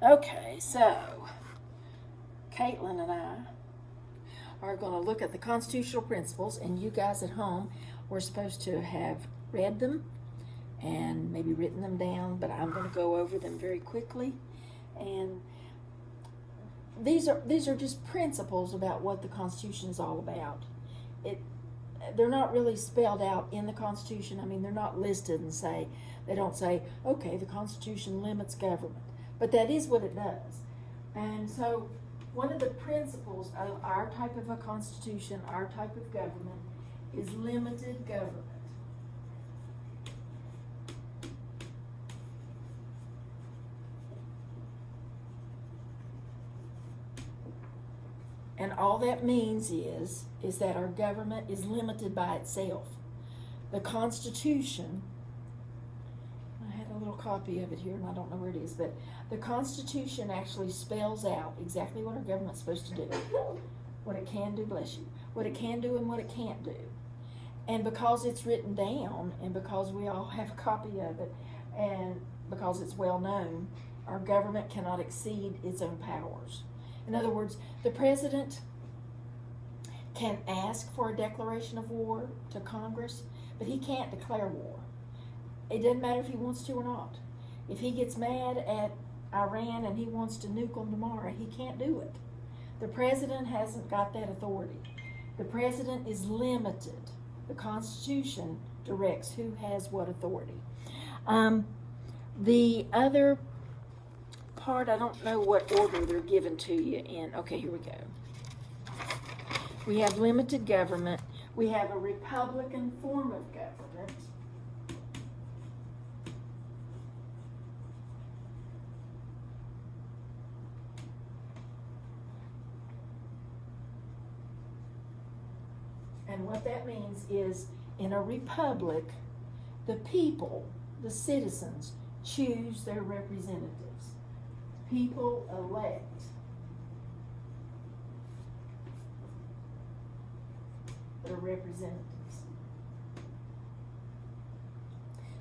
Okay, so Caitlin and I are going to look at the constitutional principles, and you guys at home were supposed to have read them and maybe written them down, but I'm going to go over them very quickly. And these are just principles about what the Constitution is all about. They're not really spelled out in the Constitution. I mean, they're not listed and they don't say, okay, the Constitution limits government, but that is what it does. And so one of the principles of our type of a constitution, our type of government, is limited government. And all that means is that our government is limited by itself. The Constitution, I had a little copy of it here and I don't know where it is, but the Constitution actually spells out exactly what our government's supposed to do. What it can do, bless you, what it can do and what it can't do. And because it's written down and because we all have a copy of it and because it's well known, our government cannot exceed its own powers. In other words, the president can ask for a declaration of war to Congress, but he can't declare war. It doesn't matter if he wants to or not. If he gets mad at Iran and he wants to nuke them tomorrow, he can't do it. The president hasn't got that authority. The president is limited. The Constitution directs who has what authority. The other part, I don't know what order they're given to you in. Okay, here we go. We have limited government. We have a republican form of government. And what that means is, in a republic, the people, the citizens, choose their representatives. People elect their representatives.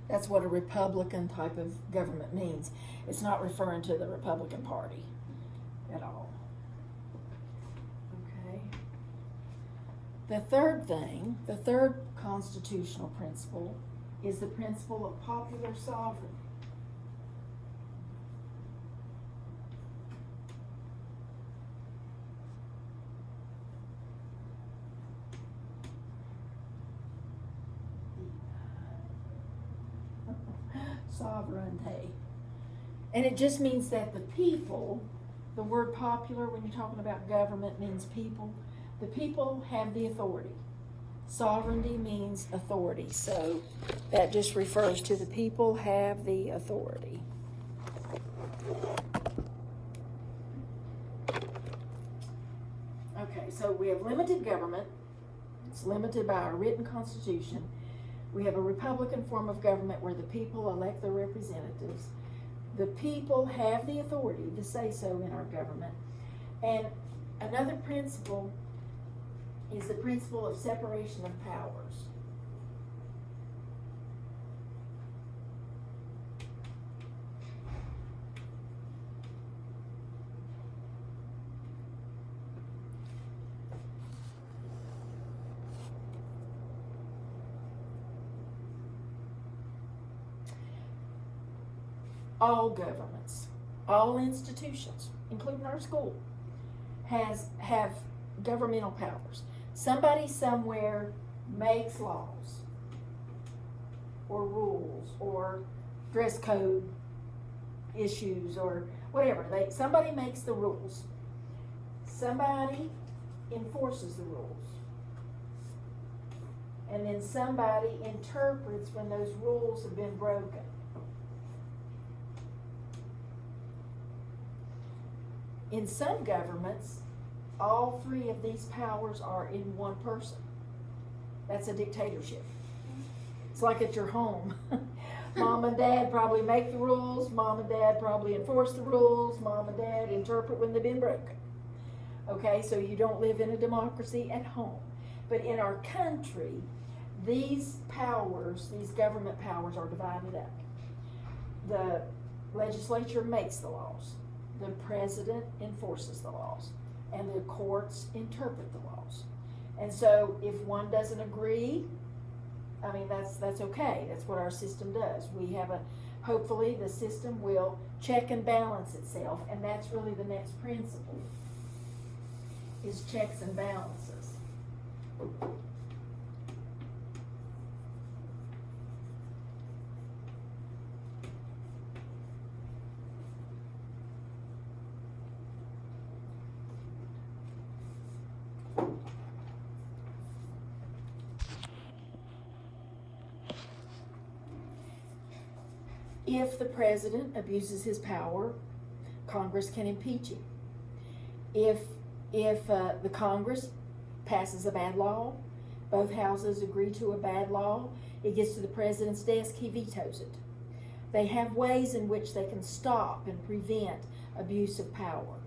That's what a Republican type of government means. It's not referring to the Republican Party at all. Okay. The third constitutional principle is the principle of popular sovereignty. Sovereignty. And it just means that the people, the word popular when you're talking about government means people. The people have the authority. Sovereignty means authority. So that just refers to the people have the authority. Okay, so we have limited government. It's limited by our written constitution. We have a republican form of government where the people elect their representatives. The people have the authority to say so in our government. And another principle is the principle of separation of powers. All governments, all institutions, including our school, have governmental powers. Somebody somewhere makes laws or rules or dress code issues or whatever. Somebody makes the rules. Somebody enforces the rules. And then somebody interprets when those rules have been broken. In some governments, all three of these powers are in one person. That's a dictatorship. It's like at your home. Mom and dad probably make the rules. Mom and dad probably enforce the rules. Mom and dad interpret when they've been broken. Okay, so you don't live in a democracy at home. But in our country, these powers, these government powers, are divided up. The legislature makes the laws. the president enforces the laws, and the courts interpret the laws. And so if one doesn't agree, I mean, that's okay. That's what our system does. We have hopefully the system will check and balance itself, and that's really the next principle, is checks and balances. If the president abuses his power, Congress can impeach him. If the Congress passes a bad law, both houses agree to a bad law, it gets to the president's desk, he vetoes it. They have ways in which they can stop and prevent abuse of power.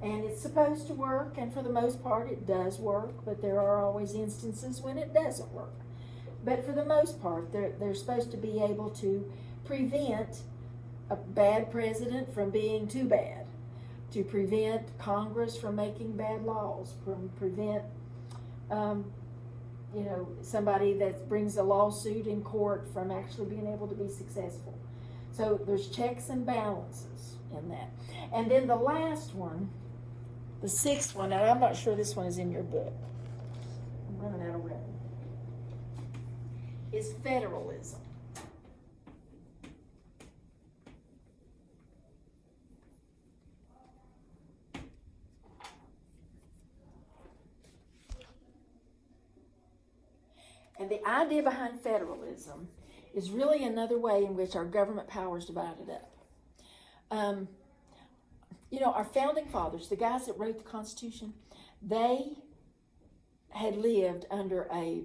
And it's supposed to work, and for the most part it does work, but there are always instances when it doesn't work. But for the most part, they're supposed to be able to prevent a bad president from being too bad, to prevent Congress from making bad laws, from prevent somebody that brings a lawsuit in court from actually being able to be successful. So there's checks and balances in that. And then the last one, the sixth one, and I'm not sure this one is in your book, I'm running out of room, is federalism. And the idea behind federalism is really another way in which our government power is divided up. Our founding fathers, the guys that wrote the Constitution, they had lived under a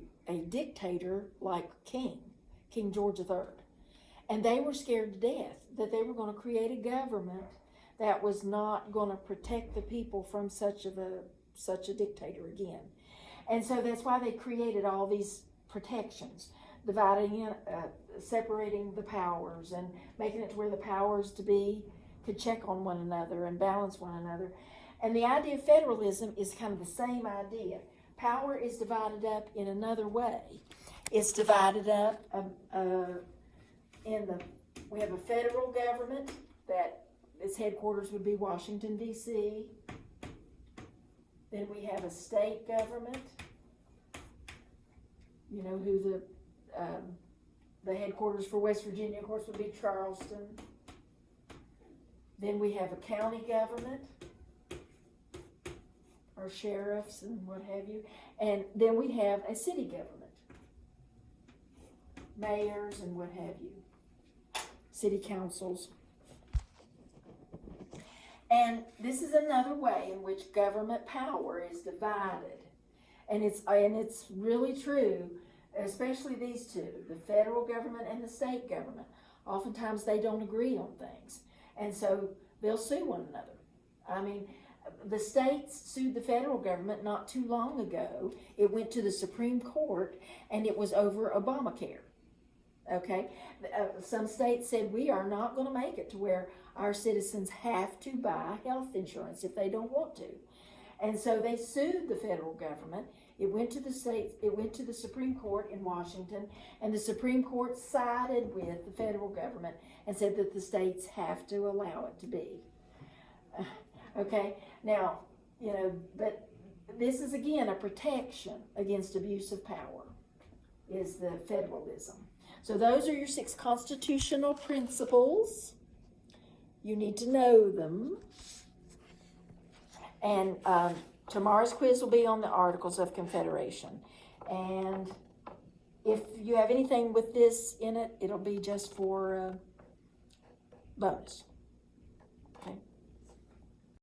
dictator like King George III. And they were scared to death that they were going to create a government that was not going to protect the people from such a dictator again. And so that's why they created all these protections, separating the powers and making it to where the powers could check on one another and balance one another. And the idea of federalism is kind of the same idea. Power is divided up in another way. It's divided up we have a federal government that its headquarters would be Washington, D.C. Then we have a state government. You know who the headquarters for West Virginia, of course, would be Charleston. Then we have a county government, or sheriffs and what have you. And then we have a city government, mayors and what have you, city councils. And this is another way in which government power is divided. And it's really true, especially these two, the federal government and the state government. Oftentimes they don't agree on things. And so they'll sue one another. I mean, the states sued the federal government not too long ago. It went to the Supreme Court, and it was over Obamacare. Okay? Some states said, we are not going to make it to where our citizens have to buy health insurance if they don't want to. And so they sued the federal government. It went to the states, it went to the Supreme Court in Washington, and the Supreme Court sided with the federal government and said that the states have to allow it to be. Okay, now, but this is again a protection against abuse of power, is the federalism. So those are your 6 constitutional principles. You need to know them. And tomorrow's quiz will be on the Articles of Confederation. And if you have anything with this in it, it'll be just for bonus.